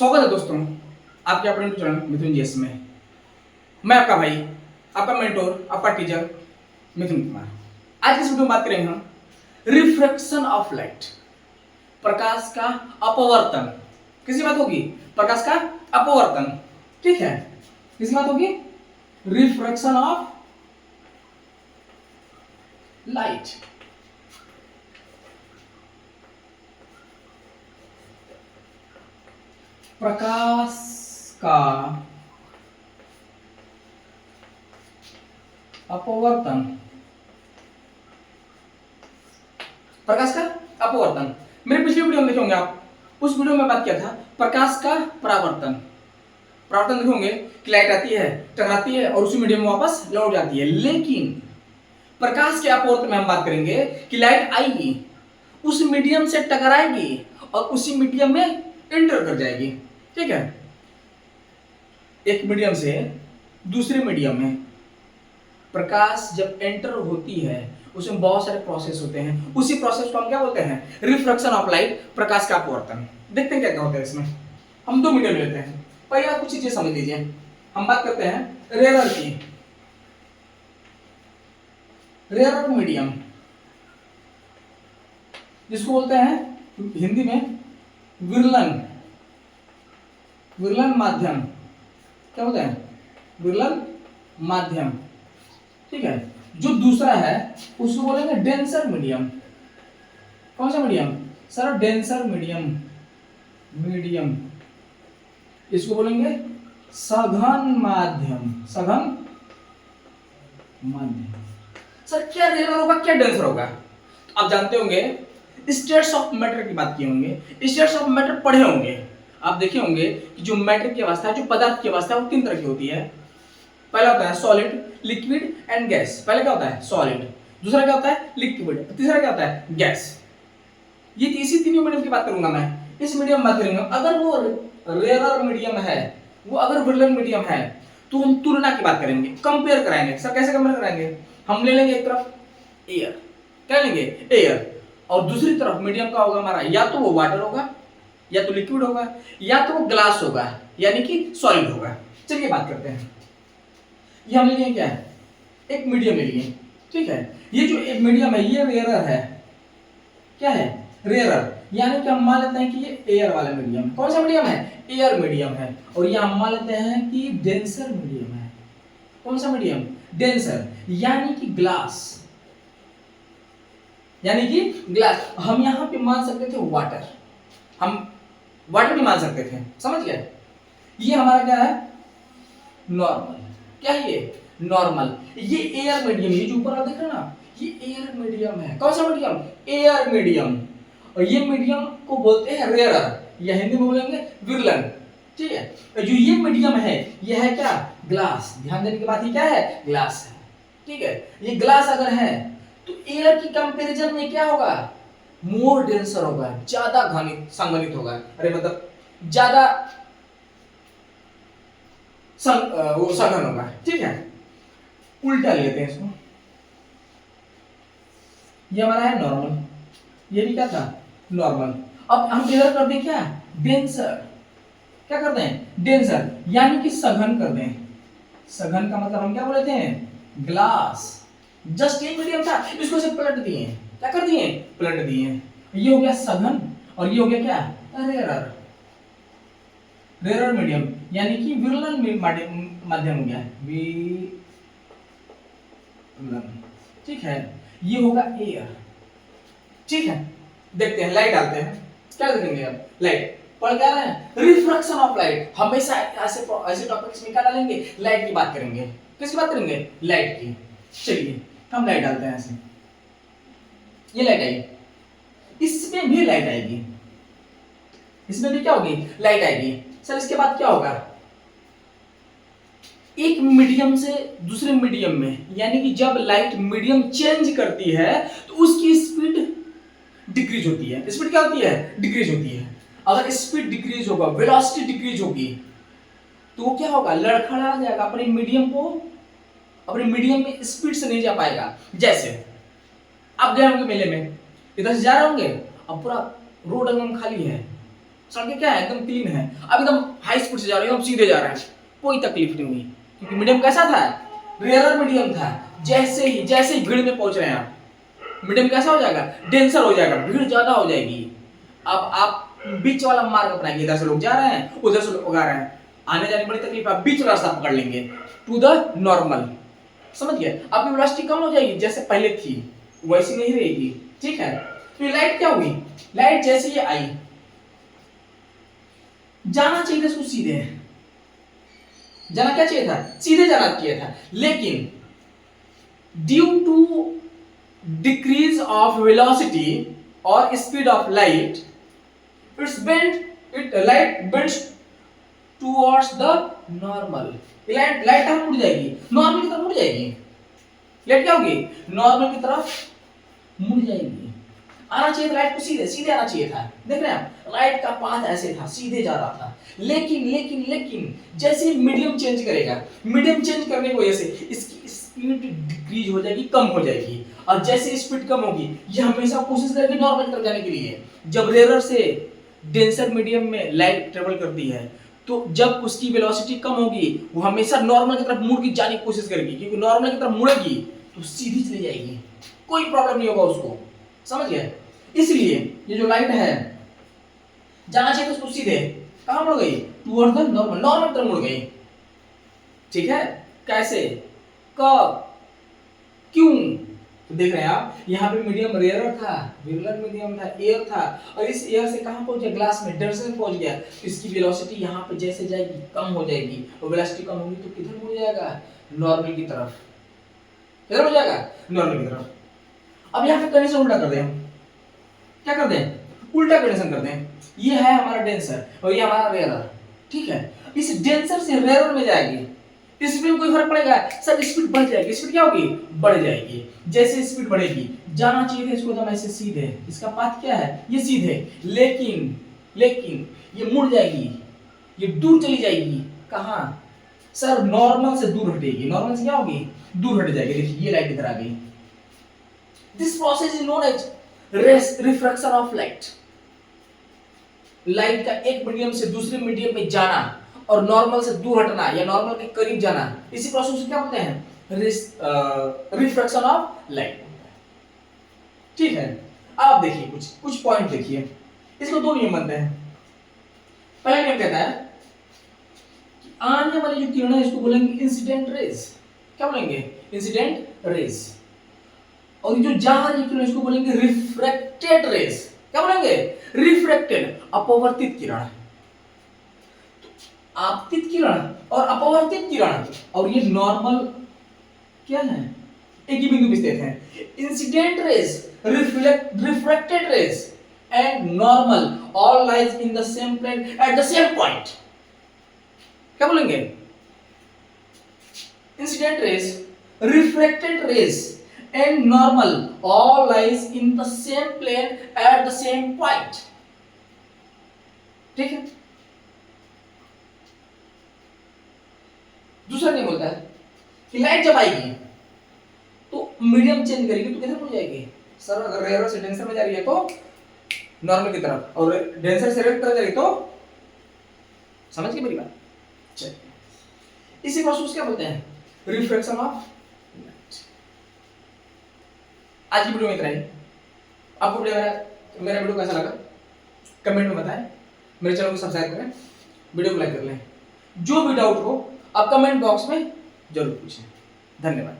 स्वागत है दोस्तों आपके अपने चैनल मिथुन जीएस में। मैं आपका भाई, आपका मेंटोर, आपका टीचर मिथुन कुमार। आज की इस वीडियो में बात करेंगे हम रिफ्रैक्शन ऑफ लाइट, प्रकाश का अपवर्तन। किसी बात होगी प्रकाश का अपवर्तन, ठीक है। किसी बात होगी रिफ्रैक्शन ऑफ लाइट। प्रकाश का अपवर्तन, प्रकाश का अपवर्तन। मेरे पिछले वीडियो में देखे होंगे आप, उस वीडियो में बात किया था प्रकाश का परावर्तन। परावर्तन देखे होंगे कि लाइट आती है, टकराती है और उसी मीडियम में वापस लौट जाती है। लेकिन प्रकाश के अपवर्तन में हम बात करेंगे कि लाइट आएगी, उस मीडियम से टकराएगी और उसी मीडियम में एंटर कर जाएगी, ठीक है। एक मीडियम से दूसरे मीडियम में प्रकाश जब एंटर होती है उसमें बहुत सारे प्रोसेस होते हैं। उसी प्रोसेस को हम क्या बोलते हैं? रिफ्रैक्शन ऑफ लाइट, प्रकाश का अपवर्तन। देखते हैं क्या क्या होता है इसमें। हम दो मीडियम लेते हैं। पहले आप कुछ चीजें समझ लीजिए। हम बात करते हैं रेयर की, रेयर मीडियम, जिसको बोलते हैं हिंदी में विरलन, विरलन माध्यम। क्या होता है? विरलन माध्यम, ठीक है। जो दूसरा है उसको बोलेंगे डेंसर मीडियम। कौन सा medium sir? Denser medium, medium. इसको बोलेंगे सघन माध्यम, सघन माध्यम। सर क्या रेयर होगा, क्या डेंसर होगा? तो आप जानते होंगे, स्टेट्स ऑफ मैटर की बात किए होंगे, स्टेट्स ऑफ मैटर पढ़े होंगे। आप देखे होंगे कि जो मैटर की अवस्था है, जो पदार्थ की अवस्था है, वो तीन तरह की होती है। पहला होता है सॉलिड, लिक्विड एंड गैस। पहले क्या होता है? सॉलिड। दूसरा क्या होता है? लिक्विड। तीसरा क्या होता है? गैस। ये इसी तीनों मीडियम की बात करूंगा मैं। इस मीडियम में बात करेंगे। अगर वो रेयर मीडियम है, वो अगर विरलन मीडियम है, तो हम तुलना की बात करेंगे, कंपेयर कराएंगे। सर कैसे कंपेयर कराएंगे? हम ले लेंगे एक तरफ एयर, क्या लेंगे? एयर। और दूसरी तरफ मीडियम का होगा हमारा, या तो वो वाटर होगा, या तो लिक्विड होगा, या तो वो ग्लास होगा, यानी कि सॉलिड होगा। चलिए बात करते हैं। ये हम ले लिए क्या है? एक मीडियम ले लिए, ठीक है। ये जो एक मीडियम है ये रेयरर है। क्या है? रेयरर। यानी कि हम मान लेते हैं कि ये एयर वाला मीडियम। कौन सा मीडियम है? एयर मीडियम है। और ये हम मान लेते हैं कि डेंसर मीडियम है। कौन सा मीडियम? डेंसर, यानी कि ग्लास, यानी कि ग्लास। हम यहां पे मान सकते थे वाटर, हम वाटर भी मान सकते थे, समझ गए। ये हमारा क्या है? नॉर्मल। क्या है ये? नॉर्मल। ये एयर मीडियम, ये जो ऊपर आप देख रहे हैं ना, ये एयर मीडियम है। कौन सा मीडियम? Air medium. और ये मीडियम को बोलते हैं रेयरर, या हिंदी में बोलेंगे विरलन, ठीक है। जो ये मीडियम है ये है क्या? ग्लास। ध्यान देने की बात, ये क्या है? ग्लास है, ठीक है। ये ग्लास अगर है तो एयर की कंपैरिजन में क्या होगा? मोर डेंसर होगा, ज्यादा घनित संघनित होगा। अरे मतलब ज्यादा वो सघन होगा, ठीक है। उल्टा लेते हैं इसको। ये हमारा है नॉर्मल, ये भी क्या था? नॉर्मल। अब हम इधर कर दें क्या? डेंसर। क्या कर दें? डेंसर, यानी कि सघन कर दें। सघन का मतलब हम क्या बोले थे? ग्लास। जस्ट एक मीडियम था, इसको से पलट दिए। क्या कर दिए? पलट दिए। ये हो गया सघन और ये हो गया क्या? रेयरर, रेयरर मीडियम, यानी कि विरलन माध्यम हो गया, विरलन, ठीक है। ये होगा एयर, ठीक है। देखते हैं, लाइट डालते हैं। क्या देखेंगे अब? लाइट पढ़ क्या रहे हैं? Refraction of light. हमेशा ऐसे ऐसे टॉपिक्स में क्या डालेंगे? लाइट की बात करेंगे। किसकी बात करेंगे? लाइट की। चलिए हम लाइट डालते हैं ऐसे। ये लाइट आई, इसमें भी लाइट आएगी, इसमें भी क्या होगी? लाइट आएगी। सर इसके बाद क्या होगा? एक मीडियम से दूसरे मीडियम में, यानी कि जब लाइट मीडियम चेंज करती है तो उसकी स्पीड डिक्रीज होती है। स्पीड क्या होती है? डिक्रीज होती है। अगर स्पीड डिक्रीज होगा, वेलोसिटी डिक्रीज होगी, तो वो क्या होगा? लड़खड़ा जाएगा, अपने मीडियम को, अपने मीडियम में स्पीड से नहीं जा पाएगा। जैसे आप गए होंगे मेले में, इधर से जा रहे होंगे, अब पूरा रोड एकदम खाली है, सड़कें क्या है, एकदम क्लीन है, अब एकदम हाई स्पीड से जा रहे हैं, एकदम सीधे जा रहे हैं, कोई तकलीफ नहीं हुई, क्योंकि मीडियम कैसा था, रेयरर मीडियम था। जैसे ही भीड़ में पहुंच रहे हैं आप, मीडियम कैसा हो जाएगा, डेंसर हो जाएगा, भीड़ ज्यादा हो जाएगी। अब आप बीच वाला मार्ग अपनाएंगे, इधर से लोग जा रहे हैं, उधर से लोग आ रहे हैं, आने जाने बड़ी तकलीफ, आप बीच वाला रास्ता पकड़ लेंगे टू द नॉर्मल, समझ गए, आपकी वेलोसिटी कम हो जाएगी, जैसे पहले थी वैसी नहीं रहेगी, ठीक है। तो ये लाइट क्या हुई, लाइट जैसे ये आई, जाना चाहिए था इसको सीधे, जाना क्या चाहिए था, सीधे जाना चाहिए था, लेकिन due to decrease of velocity और speed of light, light bends towards the normal, light कहां मुड़ जाएगी, नॉर्मल की तरफ मुड़ जाएगी, लाइट क्या होगी, नॉर्मल की तरफ मुड़ जाएगी। आना चाहिए था लाइट को सीधे सीधे आना चाहिए था, देख रहे हैं आप, लाइट का पाथ ऐसे था, सीधे जा रहा था, लेकिन जैसे मीडियम चेंज करेगा, मीडियम चेंज करने की वजह से इसकी स्पीड डिक्रीज हो जाएगी, कम हो जाएगी, और जैसे स्पीड कम होगी ये हमेशा कोशिश करेगी नॉर्मल की तरफ जाने के लिए। जब रेयर से डेंसर मीडियम में लाइट ट्रेवल करती है, तो जब उसकी वेलोसिटी कम होगी वो हमेशा नॉर्मल की तरफ मुड़ के जाने की कोशिश करेगी, क्योंकि नॉर्मल की तरफ मुड़ेगी तो सीधी चली जाएगी, कोई प्रॉब्लम नहीं होगा उसको, समझ गए। इसलिए ये जो लाइट है जाना चाहिए तो उसको सीधे कहां मुड़ गई, टुवर्ड्स द नॉर्मल, नॉर्मल तरफ मुड़ गई, ठीक है। कैसे, कब, क्यों, तो देख रहे हैं आप, यहाँ पे मीडियम रेयर था, विरलर मीडियम था, एयर था, और इस एयर से कहां पहुंच गया, ग्लास में, डेंसर में पहुंच गया, तो इसकी वेलोसिटी यहाँ पे जैसे जाएगी कम हो जाएगी, और वेलोसिटी कम होगी तो किधर मुड़ जाएगा, नॉर्मल की तरफ, किधर हो जाएगा, नॉर्मल की तरफ। अब यहाँ पे कंडीशन उल्टा कर दें, क्या कर दें, उल्टा कंडीशन कर दें, ये है हमारा डेंसर और ये हमारा रेयर, ठीक है। इस डेंसर से रेयर में जाएगी, स्पीड में कोई फर्क पड़ेगा, सर स्पीड बढ़ जाएगी, स्पीड क्या होगी, बढ़ जाएगी, जैसे स्पीड बढ़ेगी जाना चाहिए था इसको एकदम ऐसे सीधे, इसका पाथ क्या है, ये सीधे, लेकिन ये मुड़ जाएगी, ये दूर चली जाएगी, कहां, सर नॉर्मल से दूर हटेगी, नॉर्मल से क्या होगी, दूर हट जाएगी, देखिए ये लाइट इधर आ गई। This process is known as refraction of light, light का एक मीडियम से दूसरे मीडियम में जाना और नॉर्मल से दूर हटना या नॉर्मल के करीब जाना, इसी प्रोसेस को क्या बोलते हैं, रिफ्रैक्शन ऑफ लाइट, ठीक है। अब देखिए कुछ पॉइंट देखिए, इसको दो नियम बनते हैं। पहला नियम कहता है कि आने वाली जो किरण है इसको बोलेंगे इंसिडेंट रेज, क्या बोलेंगे, इंसिडेंट रेज, और जो जा रही किरण इसको बोलेंगे रिफ्रैक्टेड रेज, क्या बोलेंगे, रिफ्रैक्टेड, अपवर्तित किरण, आपतित किरण और अपवर्तित किरण, और ये नॉर्मल क्या है, एक ही बिंदु पे स्थित है। Incident rays, refracted rays and normal all lies in the same plane at the same point, क्या बोलेंगे, incident rays, refracted rays and normal all lies in the same plane at the same point, ठीक है। दूसरा नहीं बोलता है कि light जब आएगी तो मीडियम चेंज करेगी तो किधर मुड़ जाएगी, सर अगर रेयर से डेंसर में जा रही है तो नॉर्मल की तरफ, और डेंसर से रेयर की तरफ जा रही तो, समझ गए मेरी बात, चलिए इसी प्रोसेस क्या बोलते हैं, रिफ्रैक्शन ऑफ लाइट। आज की वीडियो में इतना ही। आपको मेरा वीडियो कैसा लगा कमेंट में बताएं, मेरे चैनल को सब्सक्राइब करें, वीडियो को लाइक कर लें, जो भी डाउट हो आप कमेंट बॉक्स में जरूर पूछें। धन्यवाद।